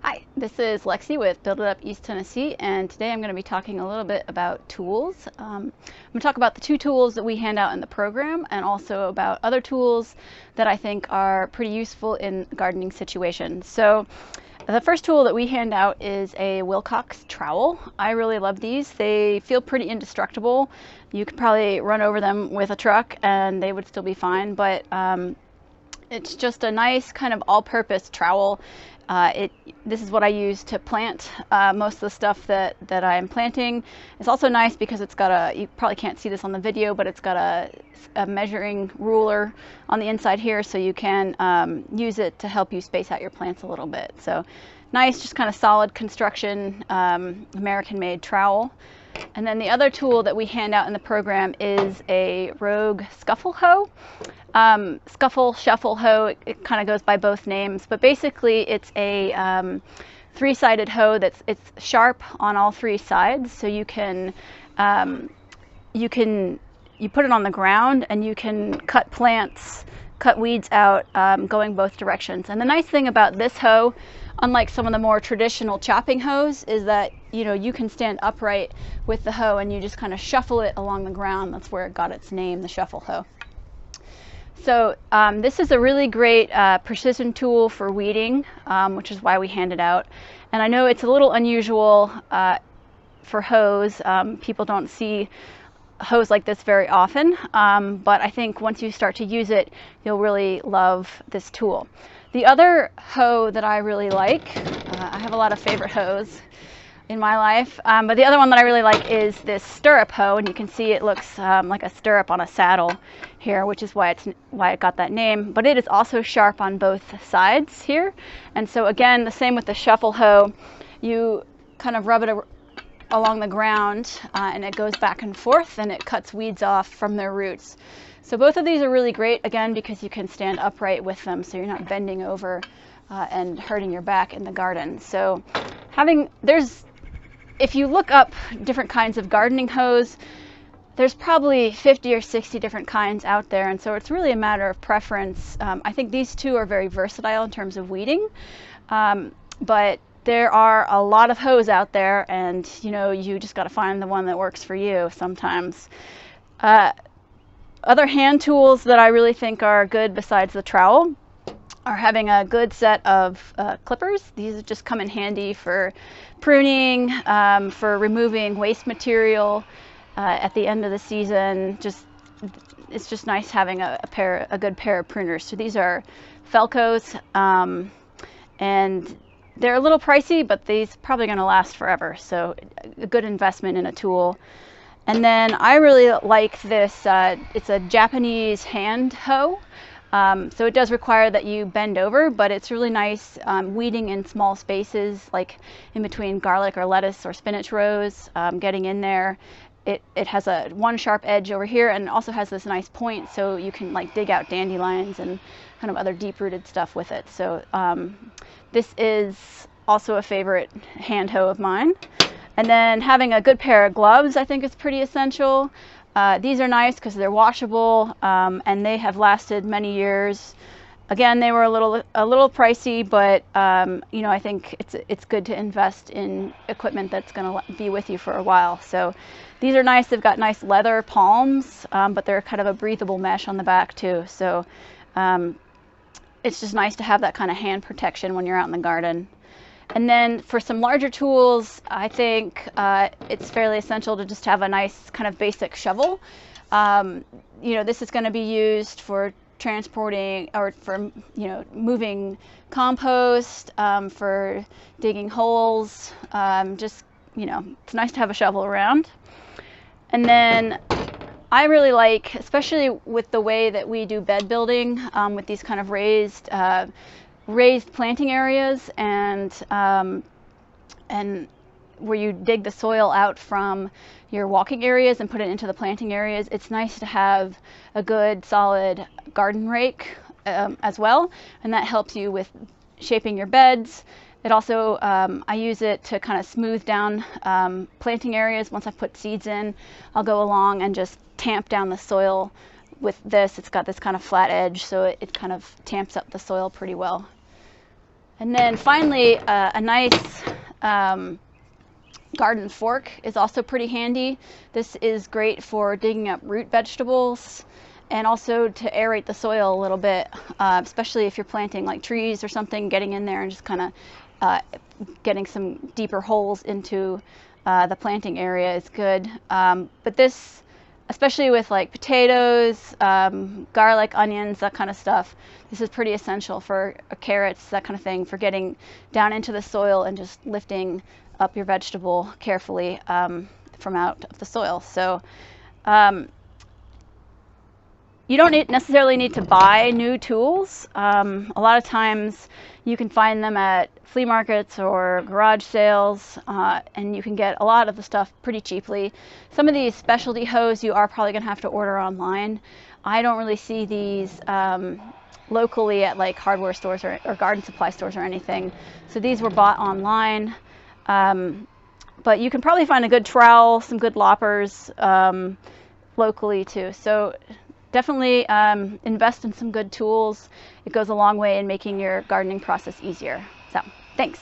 Hi, this is Lexi with Build It Up East Tennessee, and today I'm going to be talking a little bit about tools. I'm going to talk about the two tools that we hand out in the program, and also about other tools that I think are pretty useful in gardening situations. So the first tool that we hand out is a Wilcox trowel. I really love these. They feel pretty indestructible. You could probably run over them with a truck and they would still be fine, but it's just a nice kind of all-purpose trowel. This is what I use to plant most of the stuff that I'm planting. It's also nice because it's got you probably can't see this on the video, but it's got a measuring ruler on the inside here, so you can use it to help you space out your plants a little bit. So nice, just kind of solid construction, American-made trowel. And then the other tool that we hand out in the program is a Rogue scuffle hoe. Scuffle, shuffle hoe, it kind of goes by both names, but basically it's a three-sided hoe it's sharp on all three sides, so you put it on the ground and you can cut plants, cut weeds out going both directions. And the nice thing about this hoe, unlike some of the more traditional chopping hoes, is that you can stand upright with the hoe and you just kind of shuffle it along the ground. That's where it got its name, the shuffle hoe. So this is a really great precision tool for weeding, which is why we hand it out. And I know it's a little unusual for hoes. People don't see hoes like this very often, but I think once you start to use it, you'll really love this tool. The other hoe that I really like, I have a lot of favorite hoes in my life, but the other one that I really like is this stirrup hoe, and you can see it looks like a stirrup on a saddle here, which is why it got that name. But it is also sharp on both sides here, and so again, the same with the shuffle hoe. You kind of rub it along the ground and it goes back and forth and it cuts weeds off from their roots. So both of these are really great, again, because you can stand upright with them, so you're not bending over and hurting your back in the garden. So if you look up different kinds of gardening hoes, there's probably 50 or 60 different kinds out there, and so it's really a matter of preference. I think these two are very versatile in terms of weeding, but there are a lot of hoes out there, and you just got to find the one that works for you sometimes. Other hand tools that I really think are good besides the trowel are having a good set of clippers. These just come in handy for pruning, for removing waste material at the end of the season. It's just nice having a good pair of pruners. So these are Felcos, and they're a little pricey, but these are probably going to last forever. So a good investment in a tool. And then I really like this. It's a Japanese hand hoe. So it does require that you bend over, but it's really nice weeding in small spaces, like in between garlic or lettuce or spinach rows, getting in there. It has one sharp edge over here, and also has this nice point, so you can like dig out dandelions and kind of other deep-rooted stuff with it. So this is also a favorite hand hoe of mine. And then having a good pair of gloves, I think, is pretty essential. These are nice because they're washable, and they have lasted many years. Again, they were a little pricey, but I think it's good to invest in equipment that's going to be with you for a while. So these are nice. They've got nice leather palms, but they're kind of a breathable mesh on the back too. So it's just nice to have that kind of hand protection when you're out in the garden. And then for some larger tools, I think it's fairly essential to just have a nice kind of basic shovel. This is going to be used for transporting or for moving compost, for digging holes. It's nice to have a shovel around. And then I really like, especially with the way that we do bed building, with these kind of raised planting areas, and where you dig the soil out from your walking areas and put it into the planting areas, it's nice to have a good solid garden rake as well, and that helps you with shaping your beds. It also, I use it to kind of smooth down planting areas. Once I put seeds in, I'll go along and just tamp down the soil with this. It's got this kind of flat edge, so it kind of tamps up the soil pretty well. And then finally, a nice garden fork is also pretty handy. This is great for digging up root vegetables and also to aerate the soil a little bit, especially if you're planting like trees or something, getting in there and just kind of getting some deeper holes into the planting area is good. But this, especially with like potatoes, garlic, onions, that kind of stuff, this is pretty essential for carrots, that kind of thing, for getting down into the soil and just lifting up your vegetable carefully from out of the soil. So you don't necessarily need to buy new tools. A lot of times you can find them at flea markets or garage sales, and you can get a lot of the stuff pretty cheaply. Some of these specialty hoes you are probably going to have to order online. I don't really see these locally at like hardware stores or garden supply stores or anything. So these were bought online. But you can probably find a good trowel, some good loppers locally too. So definitely invest in some good tools. It goes a long way in making your gardening process easier. So thanks.